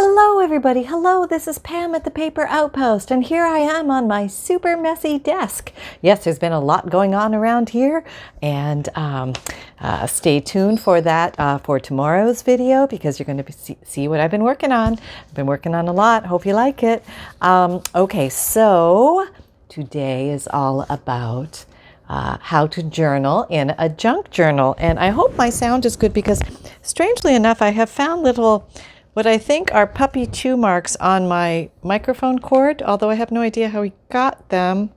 Hello everybody, hello, this is Pam at the Paper Outpost, and here I am on my super messy desk. Yes, there's been a lot going on around here, and stay tuned for that for tomorrow's video, because you're going to see what I've been working on. I've been working on a lot, hope you like it. Okay, so today is all about how to journal in a junk journal, and I hope my sound is good, because strangely enough I have found little what I think are puppy chew marks on my microphone cord, although I have no idea how he got them.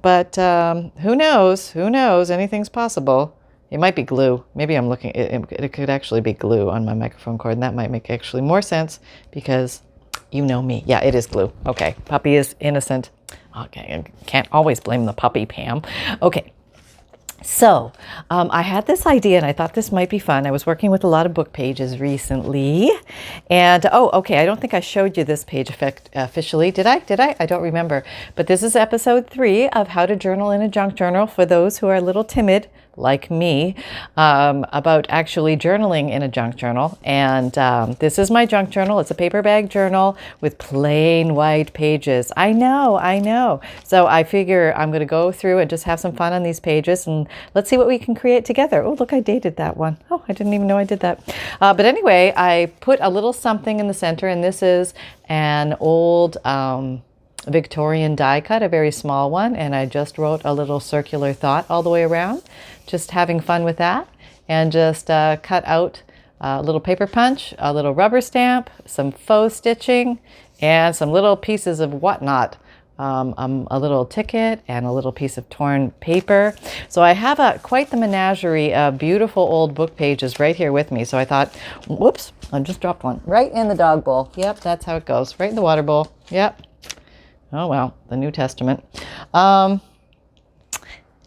But who knows? Who knows? Anything's possible. It might be glue. Maybe I'm looking, it could actually be glue on my microphone cord, and that might make actually more sense, because you know me. Yeah, it is glue. Okay, puppy is innocent. Okay, I can't always blame the puppy, Pam. Okay. So I had this idea, and I thought this might be fun. I was working with a lot of book pages recently, and oh, okay, I don't think I showed you this page officially. Did I? I don't remember. But this is episode 3 of How to Journal in a Junk Journal for those who are a little timid, like me, about actually journaling in a junk journal. And this is my junk journal. It's a paper bag journal with plain white pages. I know. So I figure I'm going to go through and just have some fun on these pages, and let's see what we can create together. Oh, look, I dated that one. Oh, I didn't even know I did that. But anyway, I put a little something in the center, and this is an old Victorian die cut, a very small one, and I just wrote a little circular thought all the way around, just having fun with that, and just cut out a little paper punch, a little rubber stamp, some faux stitching, and some little pieces of whatnot, a little ticket and a little piece of torn paper. So I have quite the menagerie of beautiful old book pages right here with me. So I thought, whoops, I just dropped one right in the dog bowl. Yep, that's how it goes, right in the water bowl. Yep. Oh, well, the New Testament.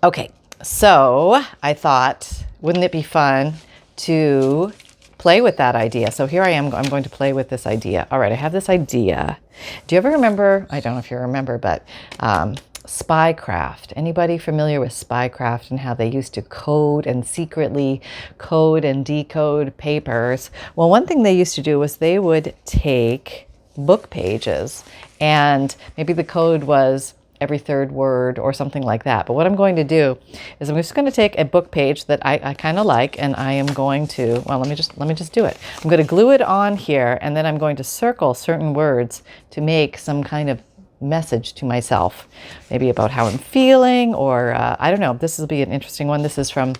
Okay, so I thought, wouldn't it be fun to play with that idea? So here I am, I'm going to play with this idea. All right, I have this idea. Do you ever remember, I don't know if you remember, but spycraft? Anybody familiar with spycraft and how they used to code and secretly code and decode papers? Well, one thing they used to do was they would take book pages, and maybe the code was every third word or something like that. But what I'm going to do is I'm just going to take a book page that I kind of like, and I am going to, well, let me just do it. I'm going to glue it on here, and then I'm going to circle certain words to make some kind of message to myself, maybe about how I'm feeling, or I don't know. This will be an interesting one. This is from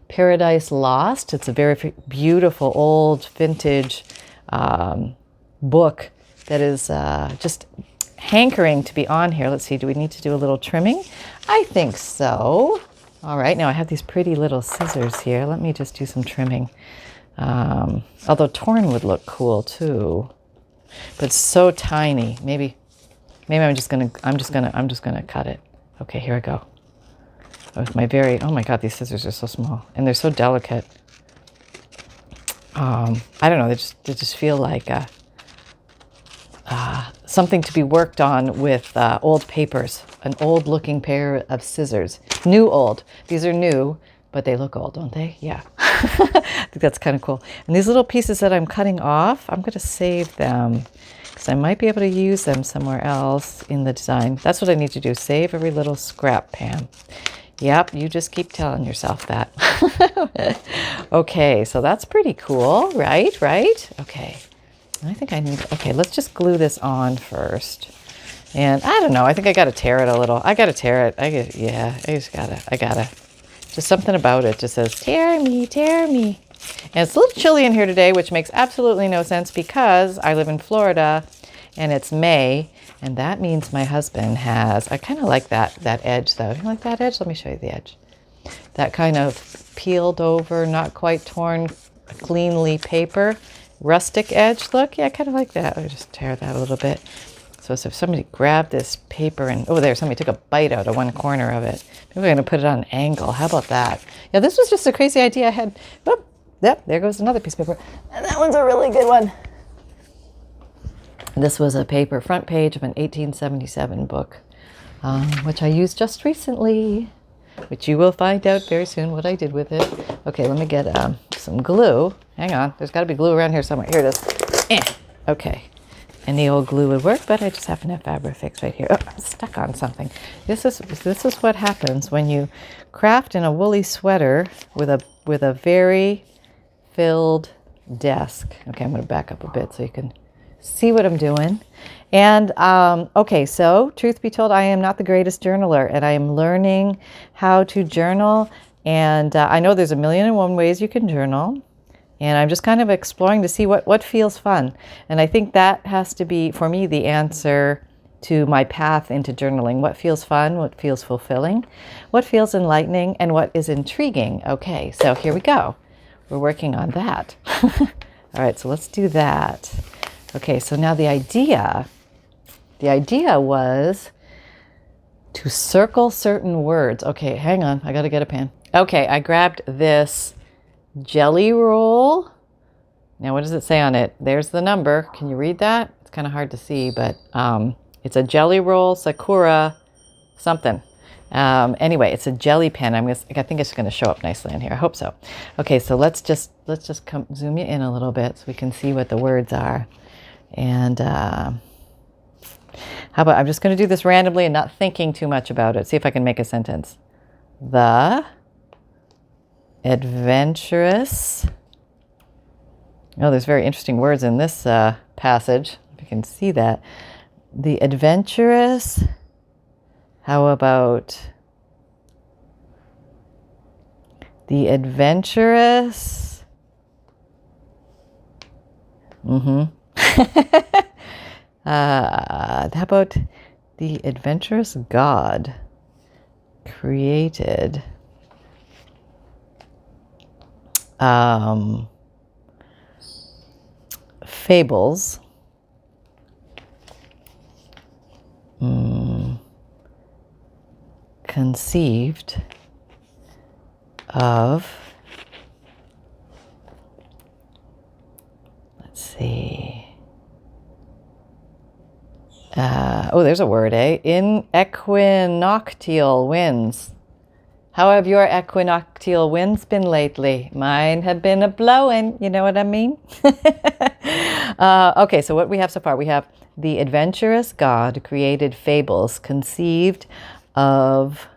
Paradise Lost. It's a very beautiful old vintage book that is just hankering to be on here. Let's see, do we need to do a little trimming? I think so. All right, now I have these pretty little scissors here. Let me just do some trimming. Although torn would look cool too, but it's so tiny. Maybe I'm just gonna cut it. Okay, here I go. With my oh my God, these scissors are so small, and they're so delicate. I don't know, they just feel like something to be worked on with old papers, an old looking pair of scissors. New old. These are new, but they look old, don't they? Yeah. I think that's kind of cool. And these little pieces that I'm cutting off, I'm going to save them, because I might be able to use them somewhere else in the design. That's what I need to do. Save every little scrap, Pam. Yep, you just keep telling yourself that. Okay, so that's pretty cool, right? Okay. I think I need, okay, let's just glue this on first. And I don't know, I think I got to tear it a little. I got to tear it. I gotta. Just something about it just says, tear me. And it's a little chilly in here today, which makes absolutely no sense, because I live in Florida and it's May, and that means my husband has, I kind of like that edge though. Do you like that edge? Let me show you the edge. That kind of peeled over, not quite torn, cleanly paper. Rustic edge look. Yeah, I kind of like that. I'll just tear that a little bit. So if somebody grabbed this paper and, oh, there, somebody took a bite out of one corner of it. Maybe we're going to put it on an angle. How about that? Yeah, this was just a crazy idea I had. Oh, yep, there goes another piece of paper. And that one's a really good one. This was a paper front page of an 1877 book, which I used just recently, which you will find out very soon what I did with it. Okay, let me get some glue. Hang on, there's got to be glue around here somewhere. Here it is. Okay. Any old glue would work, but I just happen to have Fabrifix right here. Oh, I'm stuck on something. This is what happens when you craft in a woolly sweater with a very filled desk. Okay, I'm going to back up a bit so you can see what I'm doing. And okay, so truth be told, I am not the greatest journaler, and I am learning how to journal. And I know there's 1,000,001 ways you can journal. And I'm just kind of exploring to see what feels fun. And I think that has to be, for me, the answer to my path into journaling. What feels fun, what feels fulfilling, what feels enlightening, and what is intriguing. Okay, so here we go. We're working on that. All right, so let's do that. Okay, so now the idea was to circle certain words. Okay, hang on, I gotta get a pen. Okay, I grabbed this jelly roll. Now, what does it say on it? There's the number. Can you read that? It's kind of hard to see, but it's a jelly roll Sakura something. Anyway, it's a jelly pen. I think it's going to show up nicely in here. I hope so. Okay, so let's just zoom you in a little bit so we can see what the words are. And how about I'm just going to do this randomly and not thinking too much about it. See if I can make a sentence. The adventurous. Oh, there's very interesting words in this passage. If you can see that. The adventurous. How about the adventurous? How about the adventurous God created fables conceived of, let's see, oh, there's a word, in equinoctial winds. How have your equinoctial winds been lately? Mine have been a-blowing, you know what I mean? Okay, so what we have so far, we have the adventurous God created fables conceived of,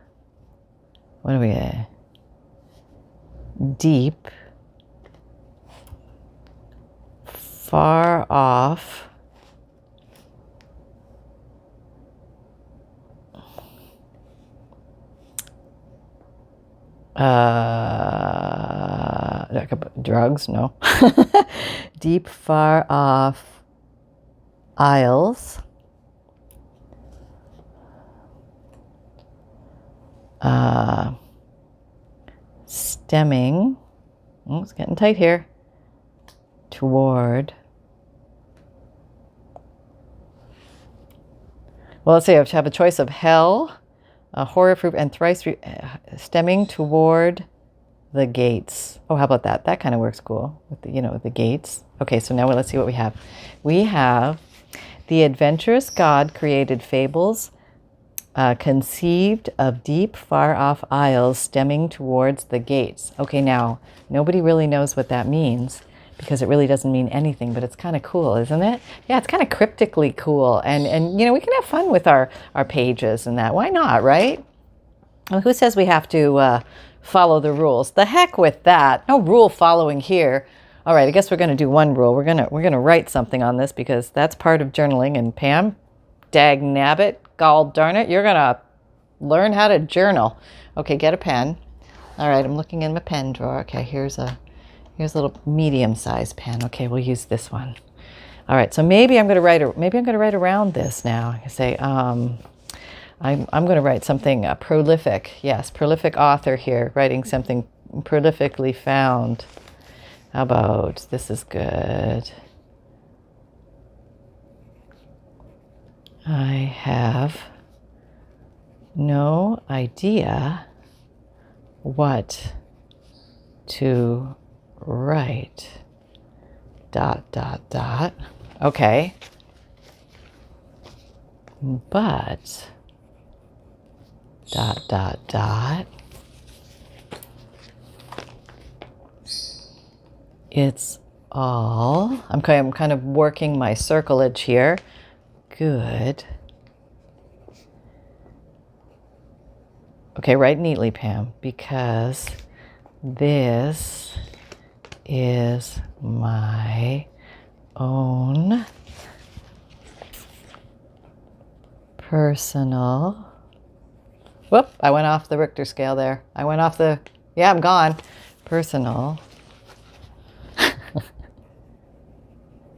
what do we have? Deep, far off, drugs, no. Deep, far off isles. Stemming, oh, it's getting tight here, toward, well, let's see, I have a choice of hell, horror-proof, and thrice stemming toward the gates. Oh, how about that? That kind of works cool with the, with the gates. Okay, so now let's see what we have. We have the adventurous God created fables conceived of deep, far-off isles stemming towards the gates. Okay, now, nobody really knows what that means because it really doesn't mean anything, but it's kind of cool, isn't it? Yeah, it's kind of cryptically cool. And we can have fun with our pages and that. Why not, right? Well, who says we have to follow the rules? The heck with that. No rule following here. All right, I guess we're going to do one rule. We're going to write something on this because that's part of journaling. And Pam, dag nabbit, gall darn it, you're going to learn how to journal. Okay, get a pen. All right, I'm looking in my pen drawer. Okay, here's a little medium-sized pen. Okay, we'll use this one. All right, so maybe I'm going to write around this now. I can say I'm going to write something prolific. Yes, prolific author here, writing something prolifically found. How about this is good. I have no idea what to write. ... Okay. But ... it's all. I'm kind of working my circleage here. Good. Okay, write neatly, Pam, because this is my own personal. Whoop, I went off the Richter scale there. I went off the, yeah, I'm gone. Personal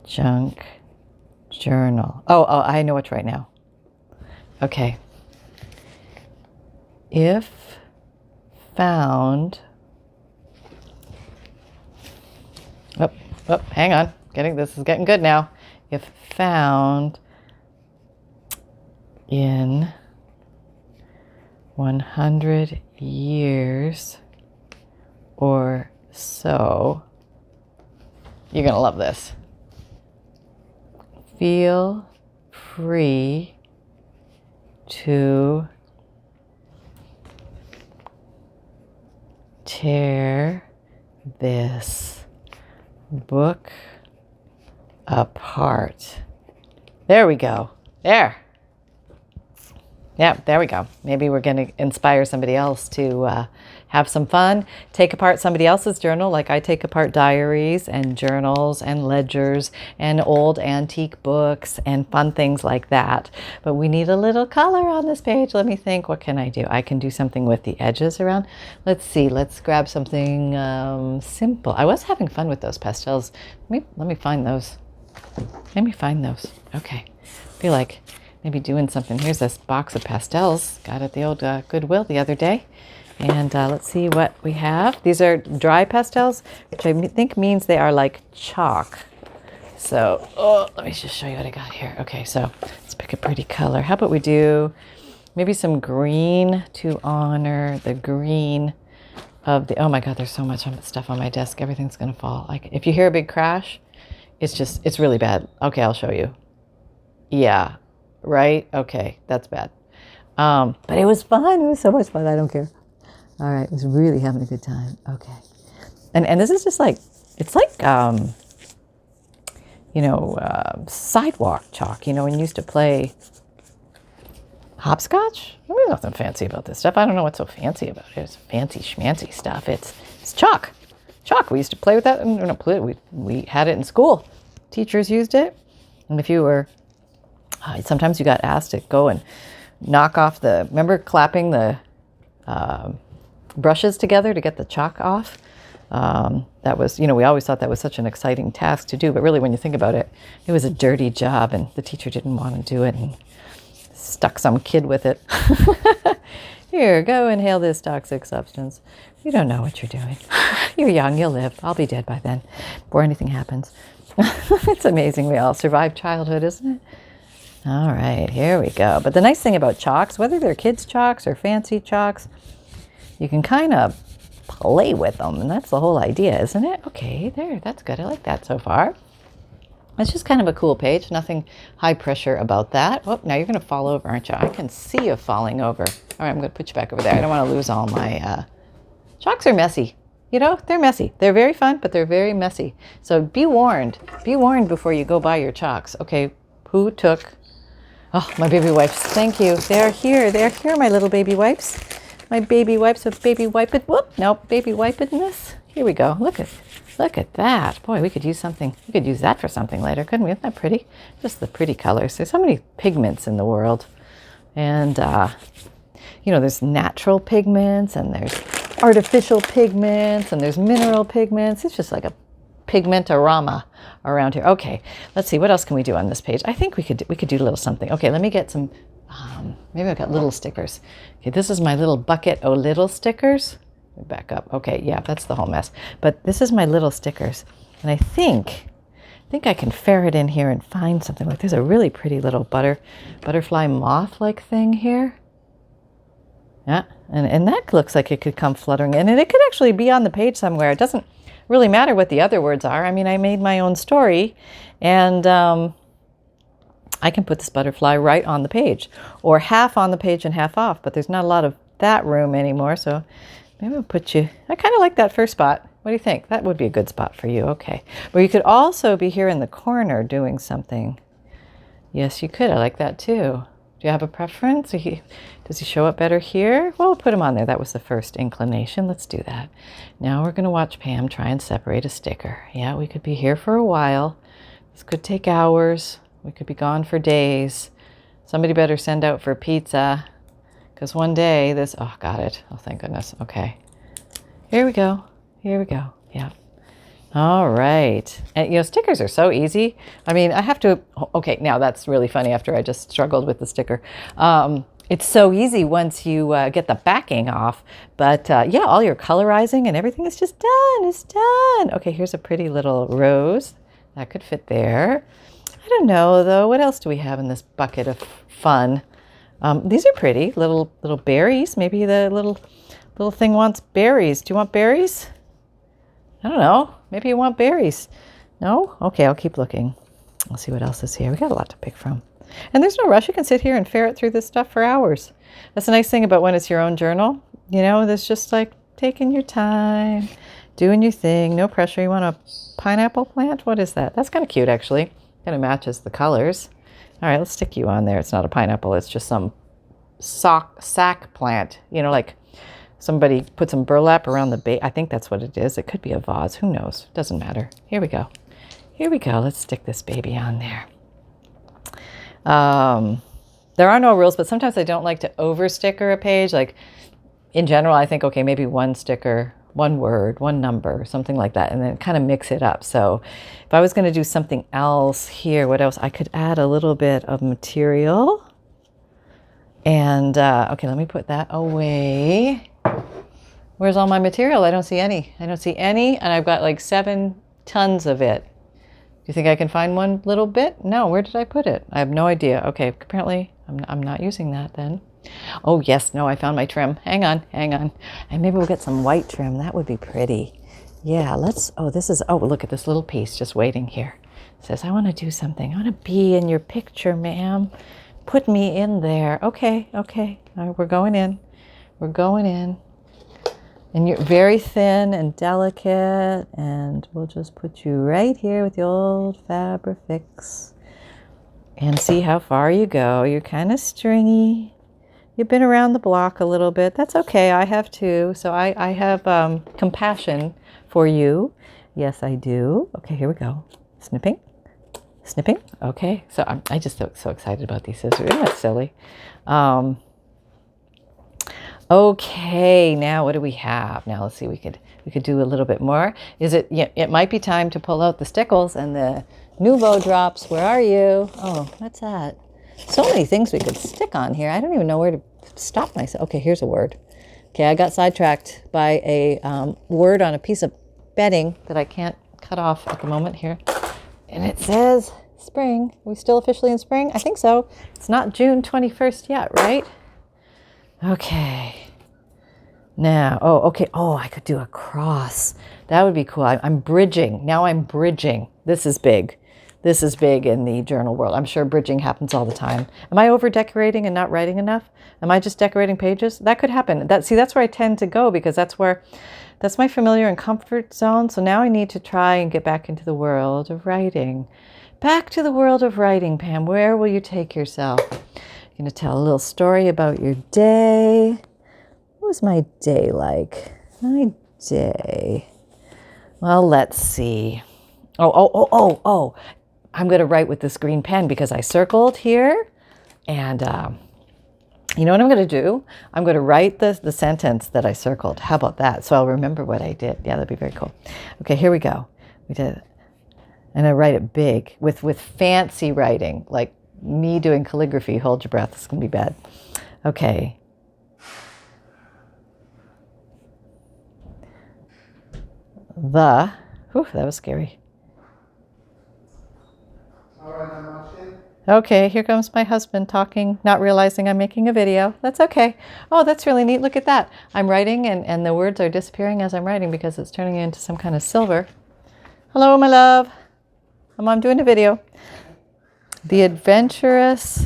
junk journal. Oh, I know what right now. Okay. If found, hang on. This is getting good now. If found in 100 years or so, you're going to love this. Feel free to tear this book apart. There we go. There. Yeah, there we go. Maybe we're going to inspire somebody else to have some fun. Take apart somebody else's journal, like I take apart diaries and journals and ledgers and old antique books and fun things like that. But we need a little color on this page. Let me think. What can I do? I can do something with the edges around. Let's see. Let's grab something simple. I was having fun with those pastels. Let me find those. Let me find those. Okay. I feel like maybe doing something. Here's this box of pastels. Got at the old Goodwill the other day. And let's see what we have. These are dry pastels, which I think means they are like chalk. So, let me just show you what I got here. Okay, so let's pick a pretty color. How about we do maybe some green to honor the green of the, oh my God, there's so much stuff on my desk. Everything's going to fall. Like if you hear a big crash, it's really bad. Okay, I'll show you. Yeah. Right? Okay, that's bad. But it was fun. It was so much fun. I don't care. All right, I was really having a good time. Okay. And this is just like, it's like, sidewalk chalk. You know, when you used to play hopscotch? There's nothing fancy about this stuff. I don't know what's so fancy about it. It's fancy schmancy stuff. It's chalk. Chalk. We used to play with that. We had it in school. Teachers used it. And if you were, sometimes you got asked to go and knock off remember clapping the brushes together to get the chalk off? That was, we always thought that was such an exciting task to do, but really when you think about it, it was a dirty job and the teacher didn't want to do it and stuck some kid with it. Here, go inhale this toxic substance. You don't know what you're doing. You're young, you'll live. I'll be dead by then, before anything happens. It's amazing we all survived childhood, isn't it? All right, here we go. But the nice thing about chalks, whether they're kids' chalks or fancy chalks, you can kind of play with them. And that's the whole idea, isn't it? Okay, there, that's good. I like that so far. It's just kind of a cool page. Nothing high pressure about that. Oh, now you're going to fall over, aren't you? I can see you falling over. All right, I'm going to put you back over there. I don't want to lose all my... Chalks are messy. They're messy. They're very fun, but they're very messy. So be warned. Be warned before you go buy your chalks. Okay, who took... Oh, my baby wipes. Thank you. They're here. They're here, my little baby wipes. My baby wipes with baby wipe it. Whoop. Nope. Baby wipedness. Here we go. Look at that. Boy, we could use something. We could use that for something later, couldn't we? Isn't that pretty? Just the pretty colors. There's so many pigments in the world. And, there's natural pigments and there's artificial pigments and there's mineral pigments. It's just like a pigmentorama around here. Okay, let's see. What else can we do on this page? I think we could do a little something. Okay, let me get some, maybe I've got little stickers. Okay, this is my little bucket of little stickers. Back up. Okay, yeah, that's the whole mess. But this is my little stickers. And I think I can ferret in here and find something. Like there's a really pretty little butterfly moth-like thing here. Yeah, and that looks like it could come fluttering in. And it could actually be on the page somewhere. It doesn't really matter what the other words are. I mean, I made my own story, and I can put this butterfly right on the page, or half on the page and half off, but there's not a lot of that room anymore, so maybe I'll put you, I kind of like that first spot. What do you think? That would be a good spot for you. Okay. But you could also be here in the corner doing something. Yes, you could. I like that too. Do you have a preference? Does he show up better here? Well, we'll put him on there. That was the first inclination. Let's do that. Now we're going to watch Pam try and separate a sticker. Yeah, we could be here for a while. This could take hours. We could be gone for days. Somebody better send out for pizza. Because one day this... Oh, got it. Oh, thank goodness. Okay. Here we go. Here we go. Yeah. All right. And, stickers are so easy. I mean, I have to... Okay, now that's really funny after I just struggled with the sticker. It's so easy once you get the backing off. But, yeah, all your colorizing and everything is just done. It's done. Okay, here's a pretty little rose. That could fit there. I don't know, though. What else do we have in this bucket of fun? These are pretty. Little berries. Maybe the little thing wants berries. Do you want berries? I don't know. Maybe you want berries. No? Okay, I'll keep looking. I'll see what else is here. We got a lot to pick from. And there's no rush. You can sit here and ferret through this stuff for hours. That's the nice thing about when it's your own journal. There's just like taking your time, doing your thing. No pressure. You want a pineapple plant? What is that? That's kind of cute, actually. Kind of matches the colors. All right, let's stick you on there. It's not a pineapple. It's just some sack plant. Like somebody put some burlap around the base. I think that's what it is. It could be a vase. Who knows? Doesn't matter. Here we go. Here we go. Let's stick this baby on there. There are no rules, but sometimes I don't like to over sticker a page. Like in general, I think, okay, maybe one sticker, one word, one number, something like that, and then kind of mix it up. So if I was going to do something else here, what else? I could add a little bit of material. And, okay, let me put that away. Where's all my material? I don't see any. I don't see any, and I've got like 7 tons of it. Do you think I can find one little bit? No, where did I put it? I have no idea. Okay, apparently I'm not using that then. Oh, yes, no, I found my trim. Hang on. And maybe we'll get some white trim. That would be pretty. Yeah, look at this little piece just waiting here. It says, I want to do something. I want to be in your picture, ma'am. Put me in there. Okay. All right, we're going in. And you're very thin and delicate, and we'll just put you right here with the old Fabrifix and see how far you go. You're kind of stringy. You've been around the block a little bit. That's okay. I have too. So I have compassion for you. Yes, I do. Okay, here we go. Snipping. Okay. So I just so excited about these scissors. Isn't that silly? Okay, now what do we have? Now let's see, we could do a little bit more. It might be time to pull out the stickles and the Nouveau drops. Where are you? Oh, what's that? So many things we could stick on here. I don't even know where to stop myself. Okay, here's a word. Okay, I got sidetracked by a word on a piece of bedding that I can't cut off at the moment here. And it says spring. Are we still officially in spring? I think so. It's not June 21st yet, right? Okay. Now, okay. Oh, I could do a cross. That would be cool. I'm bridging. Now I'm bridging. This is big. This is big in the journal world. I'm sure bridging happens all the time. Am I over decorating and not writing enough? Am I just decorating pages? That could happen. That's where I tend to go, because that's my familiar and comfort zone. So now I need to try and get back into the world of writing. Back to the world of writing, Pam. Where will you take yourself? Going to tell a little story about your day. What was my day like? My day. Well, let's see. Oh. I'm going to write with this green pen because I circled here. And you know what I'm going to do? I'm going to write the sentence that I circled. How about that? So I'll remember what I did. Yeah, that'd be very cool. Okay, here we go. We did it. And I write it big with fancy writing, like me doing calligraphy. Hold your breath. It's going to be bad. Okay. That was scary. All right, I'm watching. Okay, here comes my husband talking, not realizing I'm making a video. That's okay. Oh, that's really neat. Look at that. I'm writing and the words are disappearing as I'm writing because it's turning into some kind of silver. Hello, my love. I'm doing a video. The adventurous,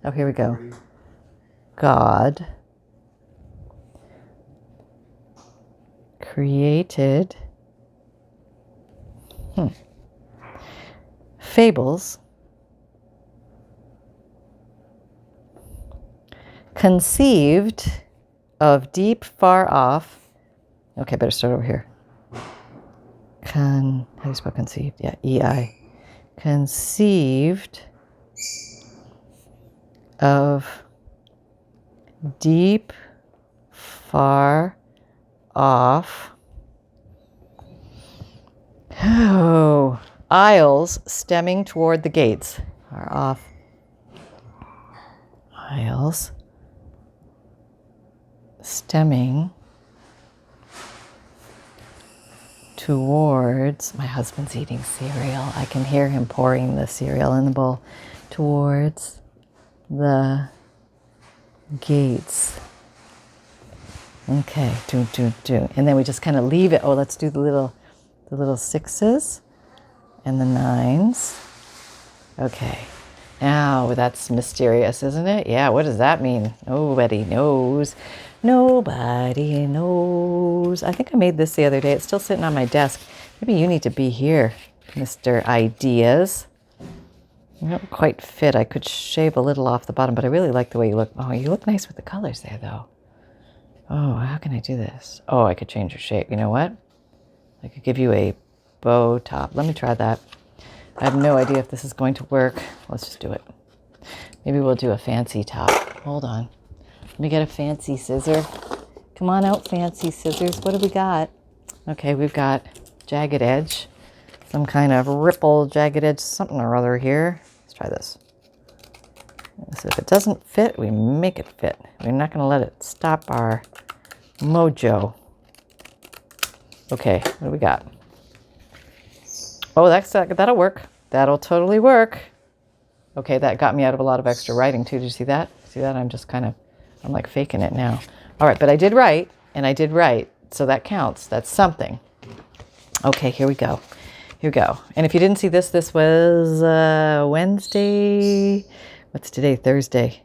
oh, here we go. God created Fables conceived of deep, far off. Okay, better start over here. How do you spell conceived? Yeah, E-I. Conceived of deep, far off. Oh, aisles stemming toward the gates. Far off. Aisles stemming towards, my husband's eating cereal. I can hear him pouring the cereal in the bowl. Towards the gates. Okay, do. And then we just kind of leave it. Oh, let's do the little 6s and the 9s. Okay. Now, that's mysterious, isn't it? Yeah, what does that mean? Nobody knows. Nobody knows. I think I made this the other day. It's still sitting on my desk. Maybe you need to be here, Mr. Ideas. You don't quite fit. I could shave a little off the bottom, but I really like the way you look. Oh, you look nice with the colors there, though. Oh, how can I do this? Oh, I could change your shape. You know what? I could give you a bow top. Let me try that. I have no idea if this is going to work. Let's just do it. Maybe we'll do a fancy top. Hold on. Let me get a fancy scissor. Come on out, fancy scissors. What do we got? Okay, we've got jagged edge. Some kind of ripple jagged edge something or other here. Let's try this. So if it doesn't fit, we make it fit. We're not going to let it stop our mojo. Okay, what do we got? Oh, that'll work. That'll totally work. Okay, that got me out of a lot of extra writing too. Did you see that? See that? I'm like faking it now. All right, but I did write, and I did write, so that counts. That's something. Okay, here we go. And if you didn't see this, this was Wednesday. What's today? Thursday.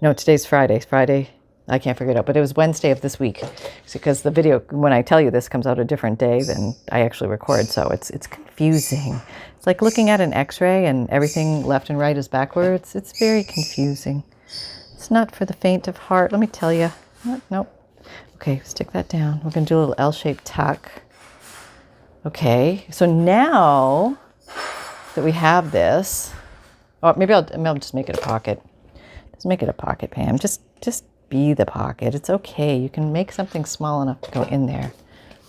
No, today's Friday. I can't figure it out, but it was Wednesday of this week. Because the video, when I tell you this, comes out a different day than I actually record, so it's confusing. It's like looking at an x-ray and everything left and right is backwards. It's very confusing. It's not for the faint of heart, let me tell you. Nope. Okay, stick that down. We're going to do a little L-shaped tuck. Okay, so now that we have this, oh, maybe I'll just make it a pocket. Just make it a pocket, Pam. Just be the pocket. It's okay. You can make something small enough to go in there.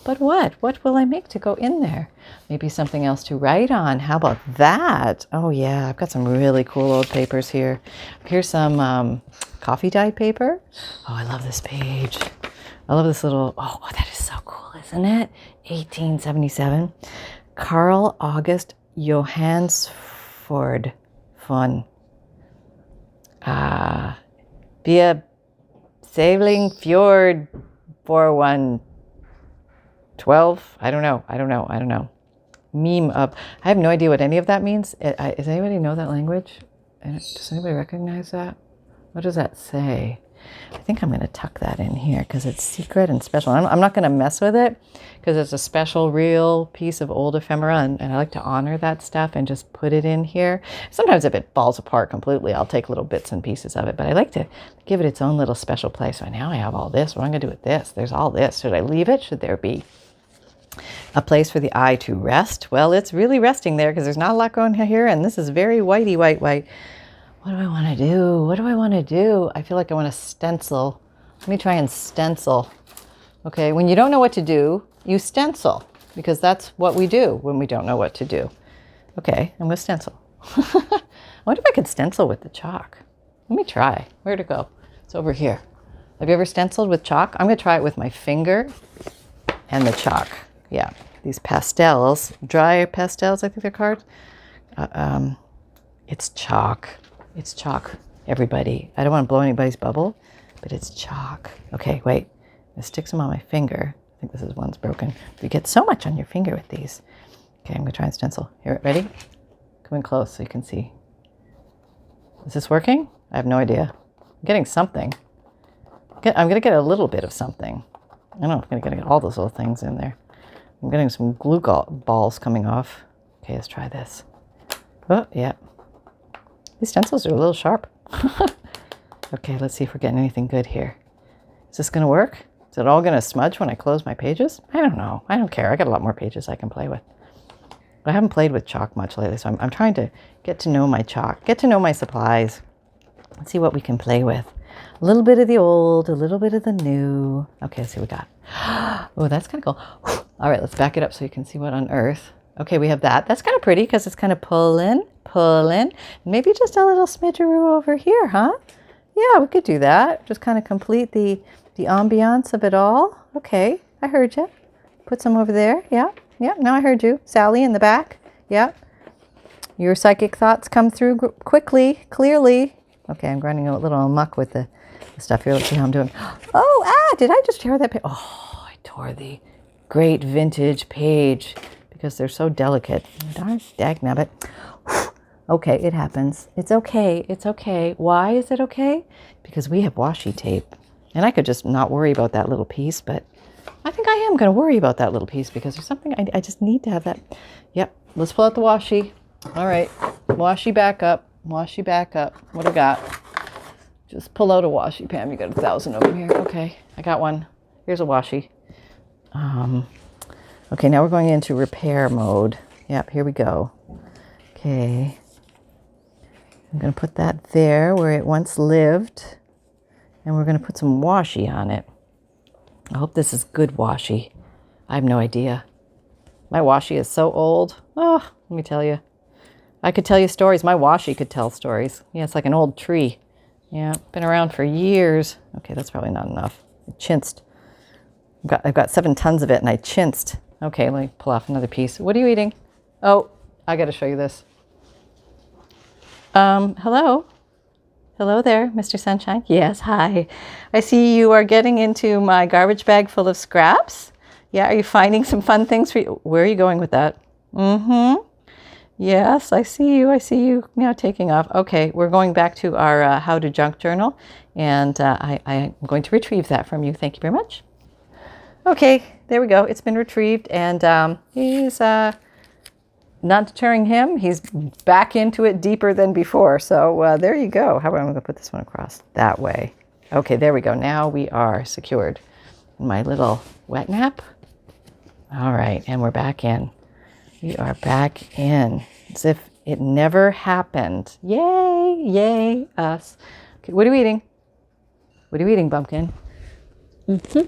But what? What will I make to go in there? Maybe something else to write on. How about that? Oh yeah, I've got some really cool old papers here. Here's some coffee dyed paper. Oh, I love this page. I love this little, oh, that is so cool, isn't it? 1877. Carl August Johannesford von via Sailing Fjord 4112. I don't know. Meme up. I have no idea what any of that means. Does anybody know that language? Does anybody recognize that? What does that say? I think I'm going to tuck that in here because it's secret and special. I'm not going to mess with it because it's a special, real piece of old ephemera, and I like to honor that stuff and just put it in here. Sometimes if it falls apart completely, I'll take little bits and pieces of it, but I like to give it its own little special place. So now I have all this. What am I going to do with this? There's all this. Should I leave it? Should there be a place for the eye to rest? Well, it's really resting there because there's not a lot going here, and this is very whitey white. What do I want to do? I feel like I want to stencil. Let me try and stencil. Okay, when you don't know what to do, you stencil, because that's what we do when we don't know what to do. Okay, I'm going to stencil. I wonder if I could stencil with the chalk. Let me try. Where'd it go? It's over here. Have you ever stenciled with chalk? I'm going to try it with my finger and the chalk. Yeah, these pastels, dry pastels, I think they're called. It's chalk. It's chalk, everybody. I don't want to blow anybody's bubble, but it's chalk. Okay, wait. It sticks them on my finger. I think this is one's broken. You get so much on your finger with these. Okay, I'm going to try and stencil. Here, ready? Come in close so you can see. Is this working? I have no idea. I'm getting something. I'm going to get a little bit of something. I don't know if I'm going to get all those little things in there. I'm getting some glue balls coming off. Okay, let's try this. Oh, yeah. These stencils are a little sharp. Okay, let's see if we're getting anything good here. Is this going to work? Is it all going to smudge when I close my pages? I don't know. I don't care. I got a lot more pages I can play with. I haven't played with chalk much lately, so I'm trying to get to know my chalk, get to know my supplies, and see what we can play with. A little bit of the old, a little bit of the new. Okay, let's see what we got. Oh, that's kind of cool. All right, let's back it up so you can see what on earth. Okay, we have that. That's kind of pretty because it's kind of pulling. Maybe just a little smidgeroo over here, huh? Yeah, we could do that. Just kind of complete the ambiance of it all. Okay, I heard you. Put some over there. Yeah, now I heard you. Sally in the back. Yeah. Your psychic thoughts come through quickly, clearly. Okay, I'm running a little amok with the stuff here. Let's see how I'm doing. Oh, did I just tear that page? Oh, I tore the great vintage page because they're so delicate. Darn dagnabbit. Okay, it happens. It's okay. It's okay. Why is it okay? Because we have washi tape. And I could just not worry about that little piece, but I think I am going to worry about that little piece because there's something I just need to have that. Yep, let's pull out the washi. All right, washi back up. Washi back up. What do I got? Just pull out a washi, Pam. You got 1,000 over here. Okay, I got one. Here's a washi. Okay, now we're going into repair mode. Yep, here we go. Okay. I'm going to put that there where it once lived. And we're going to put some washi on it. I hope this is good washi. I have no idea. My washi is so old. Oh, let me tell you. I could tell you stories. My washi could tell stories. Yeah, it's like an old tree. Yeah, been around for years. Okay, that's probably not enough. I chinsed. I've got 7 tons of it and I chinsed. Okay, let me pull off another piece. What are you eating? Oh, I got to show you this. Hello? Hello there, Mr. Sunshine. Yes, hi. I see you are getting into my garbage bag full of scraps. Yeah, are you finding some fun things for you? Where are you going with that? Mm-hmm. Yes, I see you. I see you now taking off. Okay, we're going back to our How to Junk journal, and I'm going to retrieve that from you. Thank you very much. Okay, there we go. It's been retrieved, and he's not deterring him. He's back into it deeper than before. So there you go. How about I'm going to put this one across that way. Okay, there we go. Now we are secured in my little wet nap. All right, and we're back in. We are back in as if it never happened. Yay, yay, us. Okay, what are you eating? What are you eating, Bumpkin? Mm-hmm.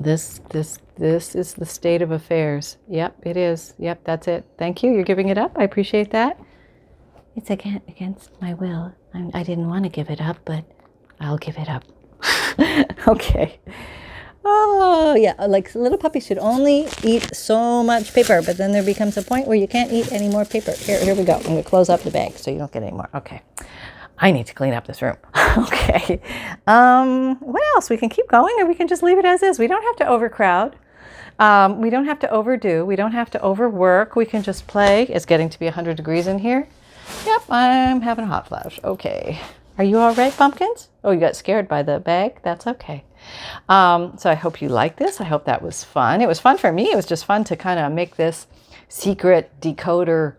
This is the state of affairs. Yep, it is. Yep, that's it. Thank you. You're giving it up. I appreciate that. It's against my will. I didn't want to give it up, but I'll give it up. Okay. Oh, yeah. Like little puppies should only eat so much paper, but then there becomes a point where you can't eat any more paper. Here we go. I'm going to close up the bag so you don't get any more. Okay. I need to clean up this room. Okay. What else? We can keep going or we can just leave it as is. We don't have to overcrowd. We don't have to overdo. We don't have to overwork. We can just play. It's getting to be 100 degrees in here. Yep, I'm having a hot flash. Okay. Are you all right, pumpkins? Oh, you got scared by the bag? That's okay. So I hope you like this. I hope that was fun. It was fun for me. It was just fun to kind of make this secret decoder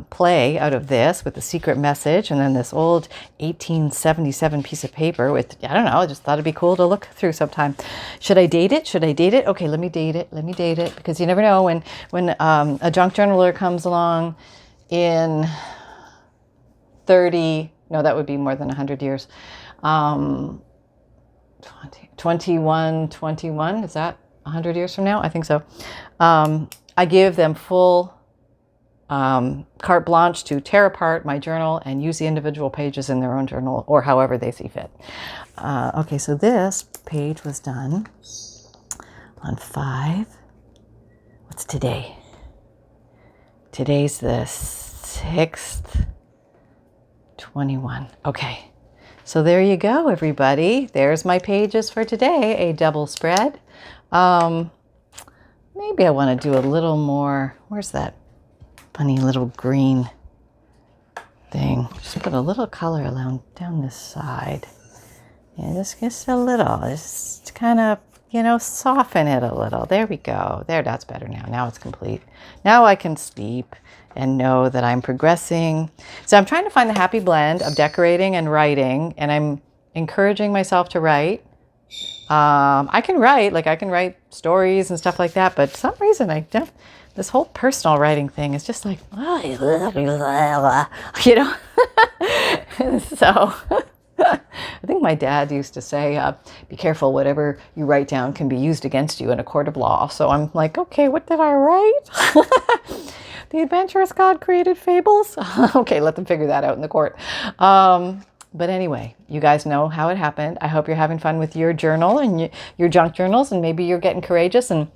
play out of this with the secret message and then this old 1877 piece of paper with, I don't know, I just thought it'd be cool to look through sometime. Should I date it? Should I date it? Okay, let me date it. Let me date it because you never know when a junk journaler comes along in 30, no, that would be more than 100 years. 21, is that 100 years from now? I think so. I give them full carte blanche to tear apart my journal and use the individual pages in their own journal or however they see fit. Okay, so this page was done on 5. What's today? Today's the 6th, 21. Okay, so there you go, everybody. There's my pages for today, a double spread. Maybe I want to do a little more. Where's that funny little green thing? Just put a little color down this side. Yeah, just a little. Just kind of you know, soften it a little. There we go. There, that's better now. Now it's complete. Now I can sleep and know that I'm progressing. So I'm trying to find the happy blend of decorating and writing, and I'm encouraging myself to write. I can write stories and stuff like that, but for some reason I don't. This whole personal writing thing is just like, you know. So I think my dad used to say, be careful, whatever you write down can be used against you in a court of law. So I'm like, okay, what did I write? The adventurous God created fables? Okay, let them figure that out in the court. But anyway, you guys know how it happened. I hope you're having fun with your journal and your junk journals, and maybe you're getting courageous and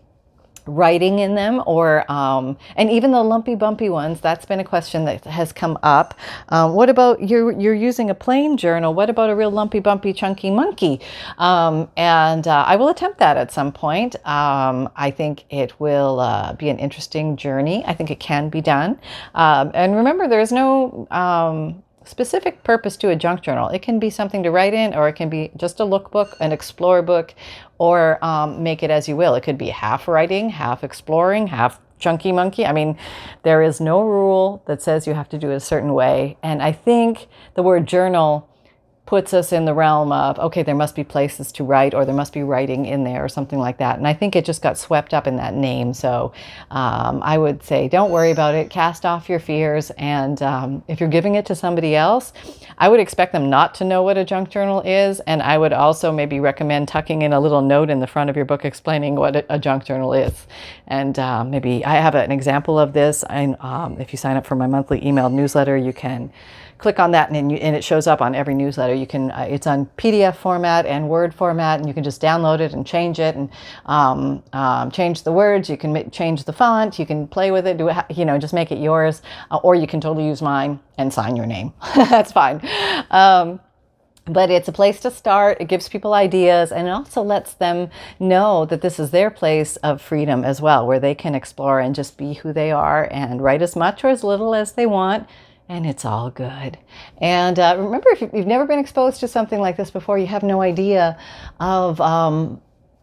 writing in them, or and even the lumpy bumpy ones. That's been a question that has come up. What about you're using a plain journal? What about a real lumpy bumpy chunky monkey? And I will attempt that at some point. I think it will be an interesting journey. I think it can be done. And remember, there is no specific purpose to a junk journal. It can be something to write in, or it can be just a lookbook, an explore book, or make it as you will. It could be half writing, half exploring, half chunky monkey. I mean, there is no rule that says you have to do it a certain way. And I think the word journal puts us in the realm of, okay, there must be places to write, or there must be writing in there, or something like that. And I think it just got swept up in that name. So I would say, don't worry about it. Cast off your fears. And if you're giving it to somebody else, I would expect them not to know what a junk journal is. And I would also maybe recommend tucking in a little note in the front of your book explaining what a junk journal is. And maybe I have an example of this. And if you sign up for my monthly email newsletter, you can click on that, and it shows up on every newsletter. You can, it's on PDF format and Word format, and you can just download it and change it, and change the words. You can change the font. You can play with it, do it, you know, just make it yours, or you can totally use mine and sign your name. That's fine. But it's a place to start. It gives people ideas, and it also lets them know that this is their place of freedom as well, where they can explore and just be who they are and write as much or as little as they want. And it's all good. And remember, if you've never been exposed to something like this before, you have no idea of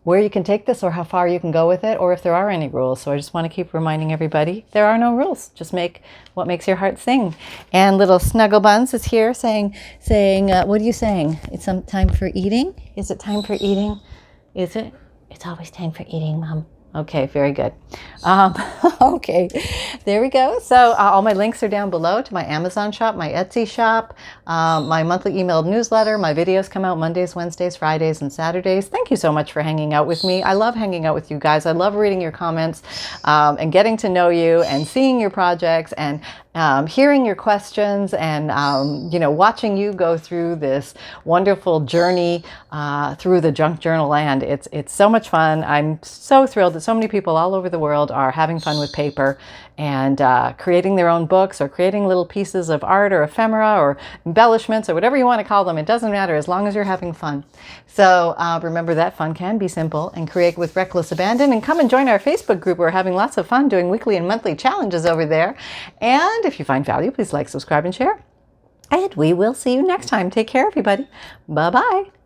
where you can take this, or how far you can go with it, or if there are any rules. So I just want to keep reminding everybody, there are no rules. Just make what makes your heart sing. And little Snuggle Buns is here saying, what are you saying? It's some time for eating? Is it time for eating? Is it? It's always time for eating, Mom. Okay, very good. Okay, there we go. So all my links are down below to my Amazon shop, my Etsy shop, my monthly emailed newsletter. My videos come out Mondays, Wednesdays, Fridays, and Saturdays. Thank you so much for hanging out with me. I love hanging out with you guys. I love reading your comments and getting to know you and seeing your projects and hearing your questions and, you know, watching you go through this wonderful journey through the junk journal land. It's so much fun. I'm so thrilled that so many people all over the world are having fun with paper and creating their own books, or creating little pieces of art or ephemera or embellishments or whatever you want to call them. It doesn't matter as long as you're having fun. So remember that fun can be simple, and create with reckless abandon. And come and join our Facebook group. We're having lots of fun doing weekly and monthly challenges over there. And if you find value, please like, subscribe, and share. And we will see you next time. Take care, everybody. Bye-bye.